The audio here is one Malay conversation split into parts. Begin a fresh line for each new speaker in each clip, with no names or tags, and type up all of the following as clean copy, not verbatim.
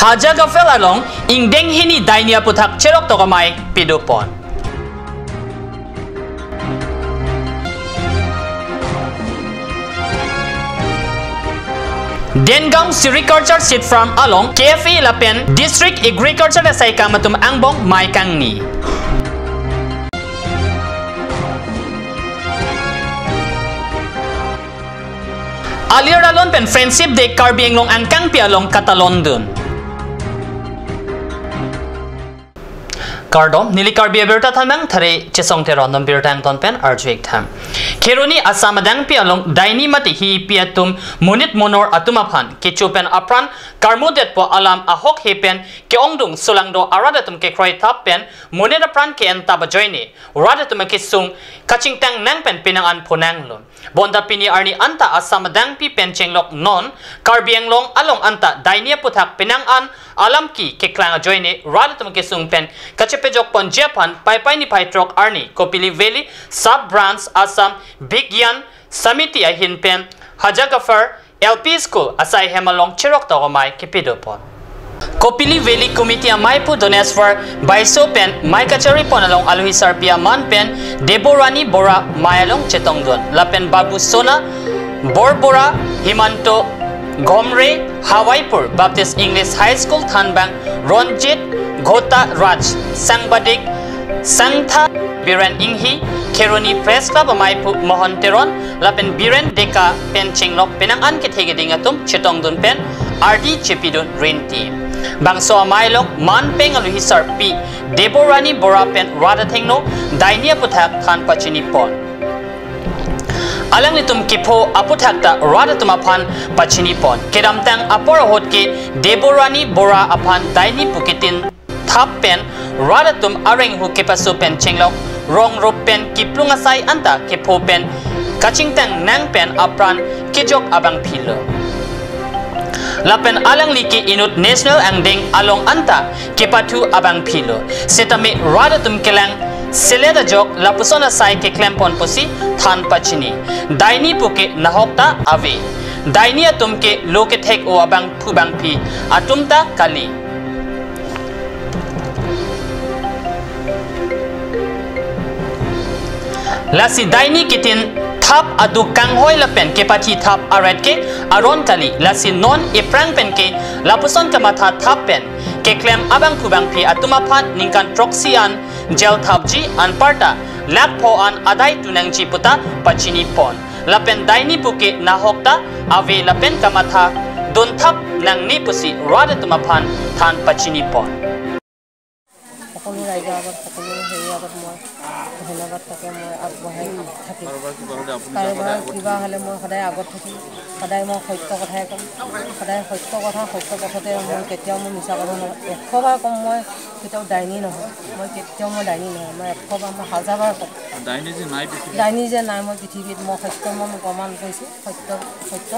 Haja gafel along ingdeng hini dainia putak cerok to kamay pidupon. Dengang Agriculture Seed Farm along KFE Lapen District Agriculture Asay Kamatum Angbong May Kangni. Alir alon pen friendship day Karbi long ang kang pialong katalon dun. Kardom nili Karbi berta thamang thare chesong te random bertang ton pen arjwek tham. Keruni asamadang pialong daini mati hi piatum munit monor atumaphan kichupen apran karmudet po alam ahok hepen ke ongdung sulangdo aradatum ke kroi tap pen munit apran ke enta bajoini radatum ke sung kachingtang nang pen pinangan punang lon. Bonda pini arni anta asamadang pi penchenglok non Karbiang long along anta dainia puthak pinangan alam ki ke klanga joini radatum ke sung pen kachepejok pon Japan pai ni paitrok arni Kopili Valley sub branch Assam Bigyan Samiti ahin pen Hajagafar LP School asai hemalong chirok to kamay kipidopon. Kopili Valley Committee Maipu Dones for Baiso pen Maikachari ponalong aluhisar pia man pen Deborani Bora Mayalong Chetongdon Lapen Babu Sona Borbora Himanto Gomre Hawaipur Baptist English High School Thanbang Ronjit Gota Raj Sangbadik Sangtha Biren Inghi Keruni Press Club Maipu Mohonteron Lapen Biren Deka Pen Chinglok Penangan Ketegedingatum Chetongdun Pen RD Chepidun Rinti Bangso Amailong Man Peng Aluhisar Pi Deborani Bora Pen Radathengno Dainia Puthak Than Pachinipon Alang nitum kipo aputhakta Radatumaphan Pachinipon Kedamtang Apora Hotke Deborani Bora Aphan Daini Pukitin Thap Pen Radatum Areng Hu Kepasu Pen Chinglok Rong Rup Pen Kiplungasai Anta Kipo Pen Kachingtang Nang Pen Apran Kijok Abang Pilo Lapen alang liki inut national angding along anta kipatu abang pilo setame radatum kelang seleda jok lapusona sai ke klempon posi than pachini daini puke nahokta ave daini atumke loke thek o abang phubang phi atumta kali lasi daini kitin thap adu kanghoi lapen ke pathi thap aret ke aron kali lasi non eprang pen ke lapuson kamatha thap pen ke klem abang phubang phi atumaphat ningkan proxyan gel thapji anparta lakpho an adai tunangji puta pachini pon lapen daini puke nahokta ave lapen kamatha don thap nang ni pusi rada tumaphan than pachini pon
সকলো ৰাইজৰ আগত সকলো হেৰি আগত মই ধন্যবাদ তাকে মই আগবঢ়াই থাকিম কাৰোবাৰ কিবা হ'লে মই সদায় আগত থাকিম সদায় মই সত্য কথাই ক'ম সদায় সত্য কথা সত্য পথতে মই কেতিয়াও মই মিছা ক'ব নোৱাৰোঁ 100 বাৰ ক'ম মই কেতিয়াও ডাইনী নহয় মই কেতিয়াও মই ডাইনী নহয় মই 100 বাৰ মই 1000 বাৰ ক'ম ডাইনী যে নাই মই পৃথিৱীত মই সত্য মই প্ৰমাণ কৰিছোঁ সত্য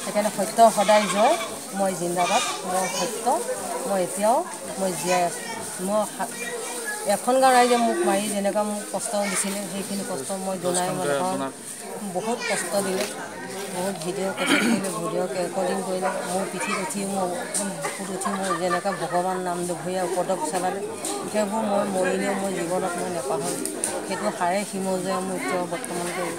সেইকাৰণে সত্য সদায় জয় মই জিন্দাবাদ মই সত্য মই এতিয়াও মই জীয়াই আছোঁ মই এখন গাঁও ৰাইজে মোক মাৰি যেনেকুৱা মোক কষ্ট দিছিলে সেইখিনি কষ্ট মই জনাই মানুহক বহুত কষ্ট দিলে বহুত ভিডিঅ' কেছেট কৰিলে ভিডিঅ' ৰেকৰ্ডিং কৰিলে মোৰ পিঠিত উঠি মোৰ বুকুত উঠি মোৰ যেনেকুৱা ভগৱান নাম দুভৰীয়া উপদ্ৰৱ চলালে সেইবোৰ মই মৰিলেও মই জীৱনত মই নেপাহৰোঁ সেইটো হাৰে সিমজুৱাই মোৰ এতিয়াও বৰ্তমান কৰিব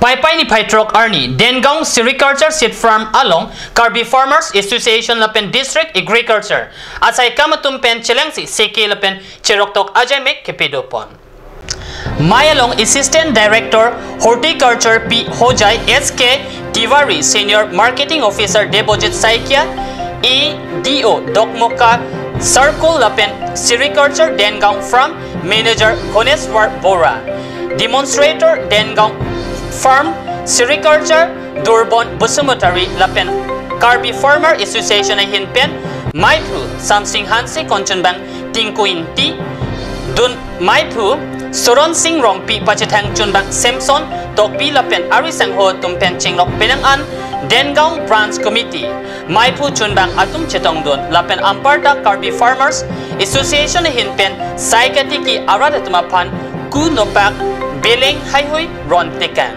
Pai ni Paitrok Arni, Dengang Agriculture Seed Farm along Karbi Farmers Association Lapen District Agriculture. Asay kamatum pen chelengsi seke lapen cheroktok ajamek kepedopon. Mayalong Assistant Director Horticulture P Hojai SK Tiwari Senior Marketing Officer Debojit Saikia EDO Dokmoka Circle Lapen Agriculture Dengang from Manager Honeswar Bora. Demonstrator Dengang Farm Agriculture Durbon Busumutari Lapen Karbi Farmer Association ahin pen Maipu Samsing Hansi Konchunbang Tingkuin Ti Dun Maipu Suron Sing Rongpi Pachitang Chunbang Samson Tokpi Lapen Arisang Ho Tumpen Chinglok Penangan Dengang Branch Committee Maipu Chunbang Atum Chetongdun Lapen Amparta Karbi Farmers Association ahin pen Saikatiki Aradatumapan Ku Nopak Beling Haihui Ron Tekan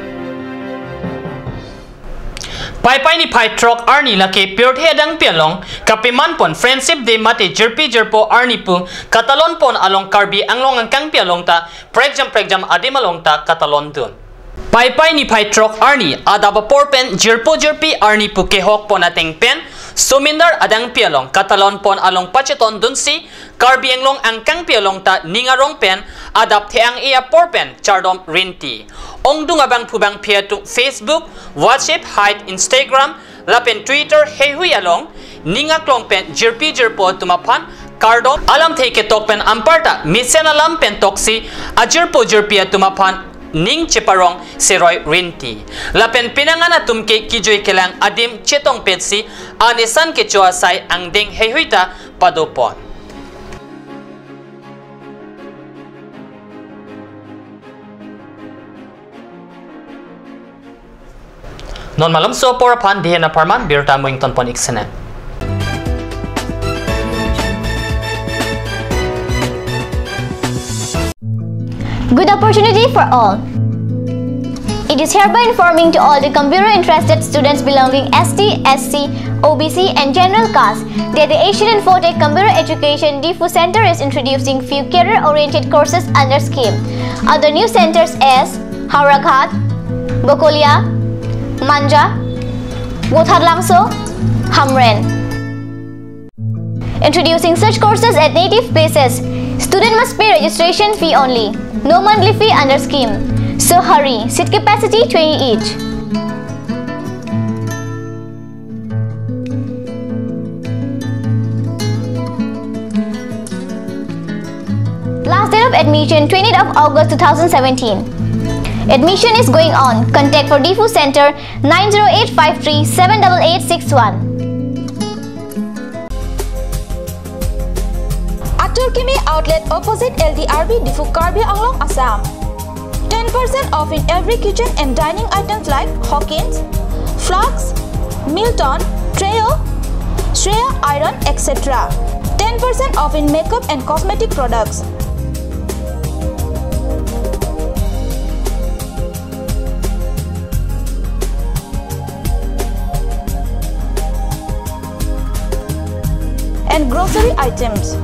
Pai ni pai trok arni laki purthe dang pialong kapiman pon friendship day mate jerpi jerpo arni pu katalon pon along Karbi anglong angkang pialong ta pregjam adimalong ta katalon dun. Pai ni pai trok arni adaba porpen jerpo jerpi arni pu kehok pon ateng pen sumindar adang pialong katalon pon along pacheton dunsi Karbi anglong angkang pialong ta ningarong pen adap theang ia porpen chardom rinti. Ongdung abang pubang pia tu Facebook, WhatsApp, height Instagram, lapen Twitter hehui along ninga klong pen jerpi jerpo tumapan kardom alam theke tokpen amparta misen alam pen toksi ajerpo jerpia tumapan ning cheparong seroy rinti lapen pinangana tumke kijoy kelang adim chetong petsi anisan ke choa sai angding hehuita padopon. Non malam so por pan dihe na parman birta moing ton pon iksene.
Good opportunity for all. It is hereby informing to all the computer interested students belonging ST, SC, OBC and general caste that the Asian Infotech Computer Education DIFU Center is introducing few career oriented courses under scheme. Other new centers as Hauraghat, Bokolia, Manja, Gotharlangso, Hamren. Introducing such courses at native places. Student must pay registration fee only. No monthly fee under scheme. So hurry. Seat capacity 20 each. Last date of admission 20th of August 2017. Admission is going on. Contact for DIFU Center 90853 78861.
Aturkimi outlet opposite LDRB DIFU Karbi Anglong Assam. 10% off in every kitchen and dining items like Hawkins, Flax, Milton, Trail, Shreya Iron, etc. 10% off in makeup and cosmetic products. And grocery items.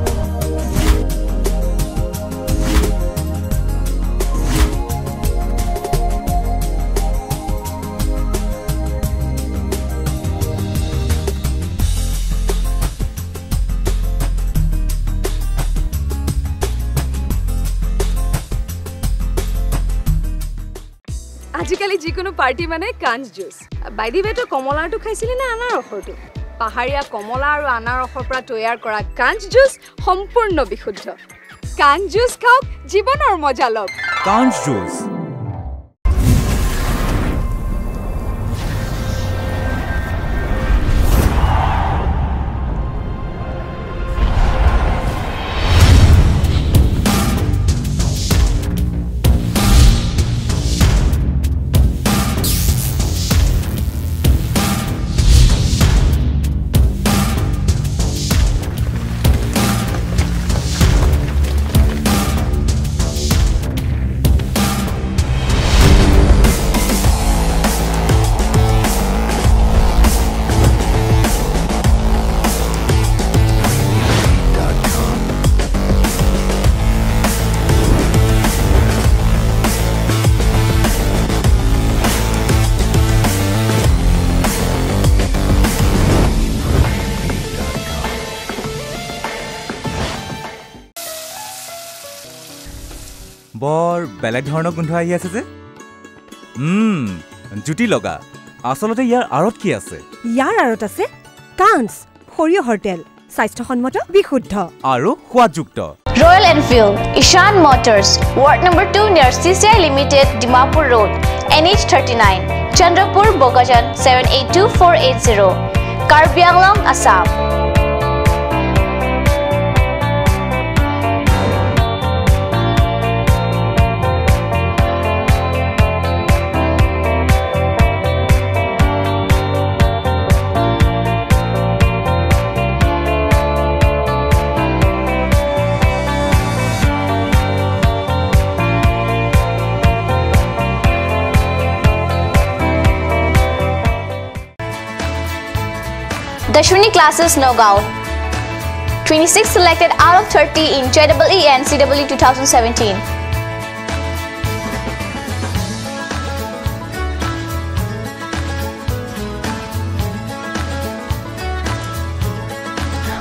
আজিকালি যিকোনো পাৰ্টি মানে কাঞ্জ juice by the ৱে তো কমলাটো খাইছিলি না আনাৰসৰটো পাহাৰীয়া কমলা আৰু আনাৰসৰ পৰা তৈয়াৰ কৰা কাঞ্জ জুচ সম্পূৰ্ণ বিশুদ্ধ কাঞ্জ জুচ খাওক জীৱনৰ মজা লওক
কাঞ্জ জুচ বৰ বেলেগ ধৰণৰ গোন্ধ আহি আছে যে জুটি লগা আসলতে ইয়াৰ আৰত কি আছে
ইয়াৰ আৰত আছে কাঞ্জ সৰিয়হৰ তেল স্বাস্থ্যসন্মত বিশুদ্ধ আৰু সোৱাদযুক্ত
Royal Enfield, Ishan Motors, Ward number 2 near CCI Limited, Dimapur Road, NH39, Chandrapur, Bogajan 782480, Karbi Anglong, Assam. Dashwini classes Nogao. 26 selected out of 30 in JEE and CEE 2017.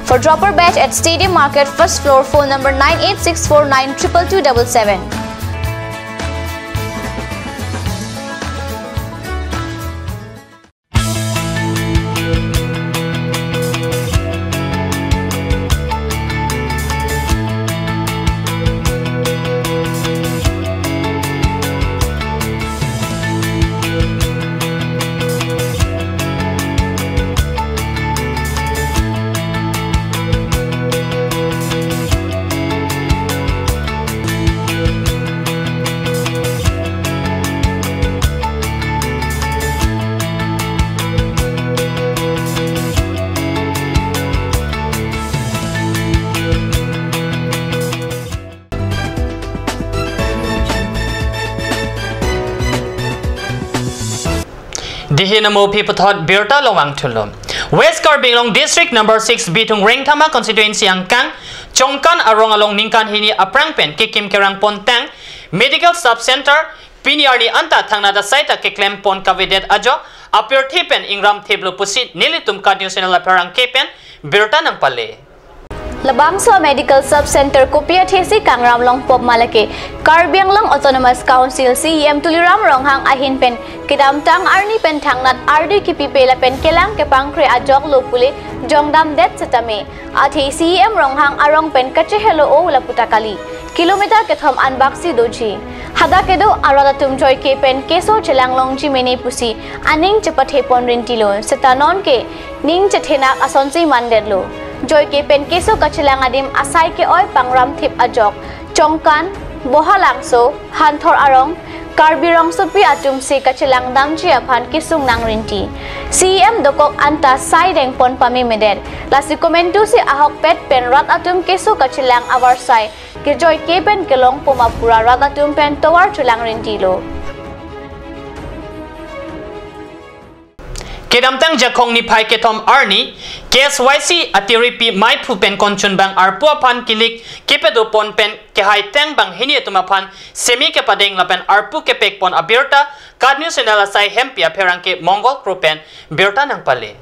For dropper batch at Stadium Market, first floor, phone number 9864922277.
Dihinamo Pipothot Birta Lowang Tulum. West Karbi Long District number 6 Bitung Ringtama constituency ang Kang Chongkan arong along Ningkan hini aprangpen kikim kerang pontang Medical Sub Center Piniarni anta thangnada saita kiklem pon kavidet ajo apir thipen ingram thiblu pusit nilitum kadniusenala perang kepen Birta nang pale.
Labangso Medical Sub Center Kopia Thesi Kangram Long Pop Malake Karbi Long Autonomous Council CEM Tuliram Ronghang Ahin Pen Kidam Tang Arni Pen Tangnat RD Kipi Pela Pen Kelang Kepangkre Ajok Lopule Jongdam Det Setame Athi CEM Ronghang Arong Pen Kache Hello O Laputakali Kilometer Kethom Anbaksi Doji Hada Kedo Arada Tumjoy Ke Pen Keso Chelang Long Chimene Pusi Aning Cepat Hepon Rintilo Setanon Ke Ning Chethenak Asonsi Mandedlo Joy ke pen keso kachilang adim asai ke oi pangram thip ajok Chongkan bohalangso hanthor arong Karbi rong supi atum si kachilang damchi aphan kisung nang rinti CEM dokok anta sai deng pon pami meder lasi komentu si ahok pet pen rat atum keso kachilang awar sai ke joy ke pen kelong pomapura rat atum pen towar chulang rinti lo
Kedamtang jakong ni pai ketom arni KSYC atiripi mai pen konchun bang arpua pan kilik kepedo pon pen kehai teng bang hini tumapan semi kepadeng lapen arpu kepek pon abirta kadnyu senala sai hempia perangke mongol krupen birta nang pale.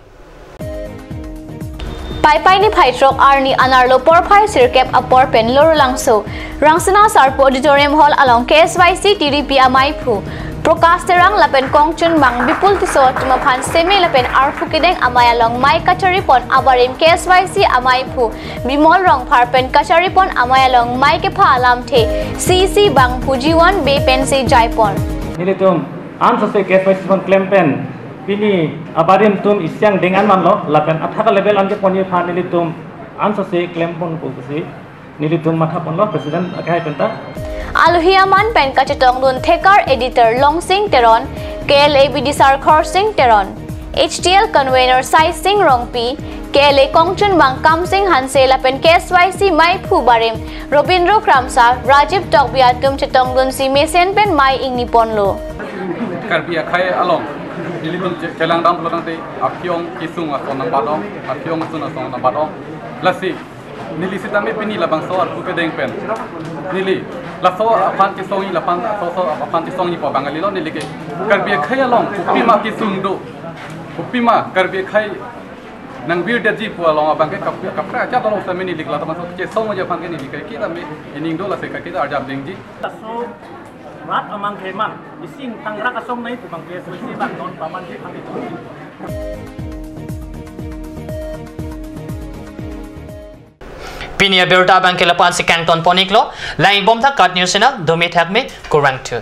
Pai ni Paitrok Arni Anarlo Porpai Sirkep Apor Pen Lorulangso Rangsana Sarpo Auditorium Hall along KSYC TDP Amaipu Prokasterang lapen kongchun bang bipul tiso tumapan semi lapen arfu kideng amay along mai kacharipon abarim KSYC Amaipu bimol rong parpen kacharipon amay along mai kepa alam the CC bang pujiwan be pen se jaipon
nilitum ansa se KSYC pon klempen Pini abarim tum isyang dengan manlo lapen athaka level anje poni phan nilitum ansa se klempon pulsi nilitum matha ponlo president akai penta
Aluhiaman pen kachetong dun thekar editor Longsing Teron KLA Bidisar Khorsing Teron HTL convener Sai Sing Rongpi KLA Kongchun Bang Kamsing Hanse lapen KSYC Mai Phu Barim Robindro Kramsa Rajiv Tokbiatum chetong dun si mesen pen mai ingni ponlo
Karbi akai along nilitum kelang dam lorante apyong kisung asonang badong apyong sun asonang badong lasi nili sitame pini labang so arpu kedeng pen nili laso apan kisongi lapan so apan kisongi po bangali lo nili ke Karbi akai along upima kisung do upima Karbi akai nang bir daji po along abang ke kapra cha along sa mini likla taman so ke song ja pang ke nili ke kita me ining do la se ka kita arjab dengji
so rat amang keman ising tangra kasong nai pang KSYC bang non paman ji pang itu
Pinia Birta bang kelapan si Kangton Poniklo, lain bom tak kat news na, domi tak me kurang tu.